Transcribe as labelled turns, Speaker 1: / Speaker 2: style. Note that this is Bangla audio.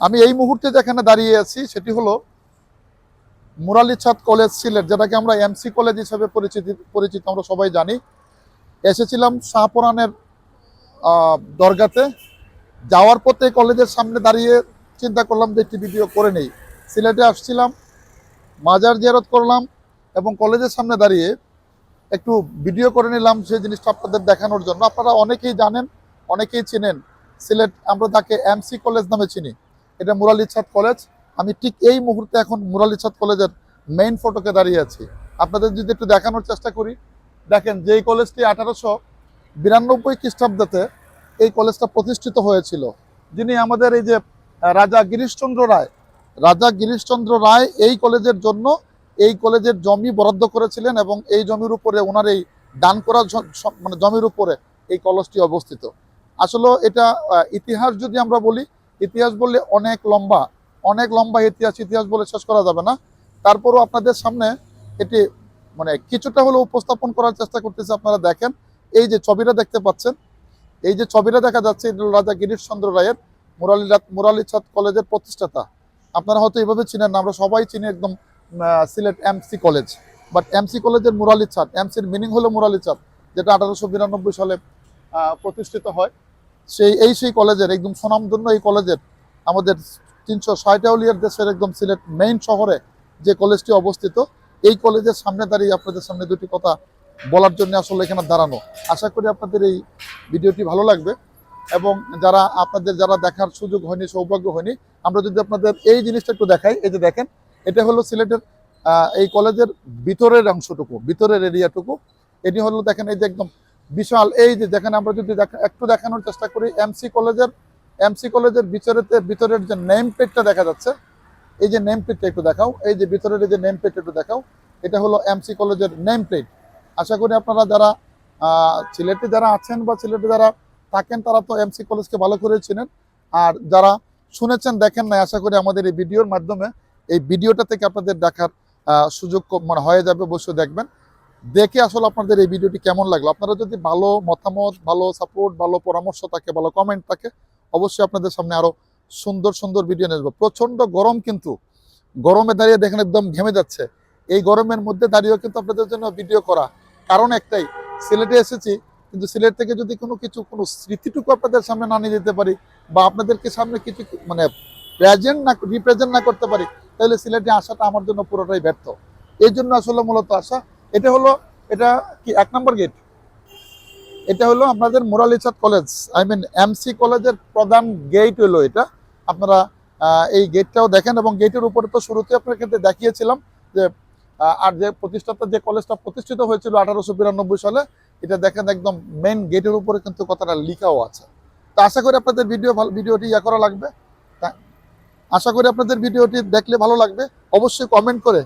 Speaker 1: আমি এই মুহূর্তে যেখানে দাঁড়িয়ে আছি সেটি হলো মুরালী চাঁদ কলেজ সিলেট, যেটাকে আমরা এমসি কলেজ হিসেবে পরিচিত আমরা সবাই জানি। এসেছিলাম শাহপরানের দরগাতে। যাওয়ার পথে কলেজের সামনে দাঁড়িয়ে চিন্তা করলাম যে একটি ভিডিও করে নেই। সিলেটে আসছিলাম, মাজার জিয়ারত করলাম এবং কলেজের সামনে দাঁড়িয়ে একটু ভিডিও করে নিলাম সেই জিনিসটা আপনাদের দেখানোর জন্য। আপনারা অনেকেই জানেন, অনেকেই চিনেন, সিলেট আমরা তাকে এমসি কলেজ নামে চিনি। এটা মুরালী চাঁদ কলেজ। আমি ঠিক এই মুহূর্তে এখন মুরালী চাঁদ কলেজের মেইন ফটকে দাঁড়িয়ে আছি। আপনাদের যদি একটু দেখানোর চেষ্টা করি, দেখেন যে এই কলেজটি 1892 খ্রিস্টাব্দে এই কলেজটা প্রতিষ্ঠিত হয়েছিল। যিনি আমাদের এই যে রাজা গিরিশচন্দ্র রায় এই কলেজের জন্য এই কলেজের জমি বরাদ্দ করেছিলেন এবং এই জমির উপরে ওনার এই দান করা মানে জমির উপরে এই কলেজটি অবস্থিত। আসলে এটা ইতিহাস যদি আমরা বলি, ইতিহাস বললে অনেক লম্বা ইতিহাস বলে শেষ করা যাবে না। তারপরও আপনাদের সামনে এটি মানে কিছুটা হলেও উপস্থাপন করার চেষ্টা করতেছে। আপনারা দেখেন এই যে ছবিটা দেখতে পাচ্ছেন, এই যে ছবিটা দেখা যাচ্ছে, এটা রাজা গিরিশচন্দ্র রায়ের মুরালী চাঁদ কলেজের প্রতিষ্ঠাতা। আপনারা হয়তো এইভাবে চিনেন না, আমরা সবাই চিনি একদম Sylhet MC college. But MC কলেজের মুরালী চাঁদ, এমসির মিনিং হলো মুরালী চাঁদ, যেটা 1892 সালে প্রতিষ্ঠিত হয়। সেই কলেজের একদম সুনামধন্য এই কলেজের আমাদের 360 আউলিয়ার দেশের একদম সিলেট মেইন শহরে যে কলেজটি অবস্থিত, এই কলেজের সামনে দাঁড়িয়ে আপনাদের সামনে দুটি কথা বলার জন্য আসলে এখানে দাঁড়ানো। আশা করি আপনাদের এই ভিডিওটি ভালো লাগবে এবং যারা দেখার সুযোগ হয়নি, সৌভাগ্য হয়নি, আমরা যদি আপনাদের এই জিনিসটা একটু দেখাই। এই যে দেখেন, এটা হলো সিলেটের এই কলেজের ভিতরের অংশটুকু, ভিতরের এরিয়াটুকু। এটি হলো দেখেন এই যে একদম বিশাল, এই যে দেখেন আমরা যদি একটু দেখানোর চেষ্টা করি, এমসি কলেজের ভিতরের যে নেম প্লেটটা দেখা যাচ্ছে, এই যে নেম প্লেটটা একটু দেখাও, এই যে ভিতরের এই যে নেম প্লেট একটু দেখাও, এটা হলো এমসি কলেজের নেম প্লেট। আশা করি আপনারা যারা সিলেটে যারা আছেন বা সিলেটে যারা থাকেন তারা তো এমসি কলেজকে ভালো করে চিনেন। আর যারা শুনেছেন দেখেন না, আশা করি আমাদের এই ভিডিওর মাধ্যমে এই ভিডিওটা থেকে আপনাদের দেখার সুযোগ মানে হয়ে যাবে। অবশ্যই দেখবেন, দেখে আসলে আপনাদের এই ভিডিওটি কেমন লাগলো। আপনারা যদি ভালো মতামত, ভালো সাপোর্ট, ভালো পরামর্শ থাকে, ভালো কমেন্ট থাকে, অবশ্যই আপনাদের সামনে আরো সুন্দর সুন্দর ভিডিও নিয়ে আসবো। প্রচন্ড গরম, কিন্তু গরমে দাঁড়িয়ে দেখেন একদম ঘেমে যাচ্ছে। এই গরমের মধ্যে দাঁড়িয়েও কিন্তু আপনাদের জন্য ভিডিও করা, কারণ একটাই, সিলেটে এসেছি, কিন্তু সিলেট থেকে যদি কোনো স্মৃতিটুকু আপনাদের সামনে না নিয়ে যেতে পারি বা আপনাদেরকে সামনে কিছু মানে রিপ্রেজেন্ট না করতে পারি, তাহলে সিলেটে আসাটা আমার জন্য পুরোটাই ব্যর্থ। এই জন্য আসলে মূলত আসা। এটা কি 1 নম্বর গেট, এটা হলো আপনাদের মুরালী চাঁদ কলেজ, এমসি কলেজের প্রধান গেট হলো এটা। আপনারা এই গেটটাও দেখেন এবং গেটের উপরে তো শুরুতে আপনার ক্ষেত্রে দেখিয়েছিলাম যে আর যে যে কলেজটা প্রতিষ্ঠিত হয়েছিল 1892 সালে, এটা দেখেন একদম মেইন গেটের উপরে কিন্তু কথাটা লিখাও আছে। তো আশা করি আপনাদের ভিডিওটি করা লাগবে। আশা করি আপনাদের ভিডিওটি দেখলে ভালো লাগবে। অবশ্যই কমেন্ট করে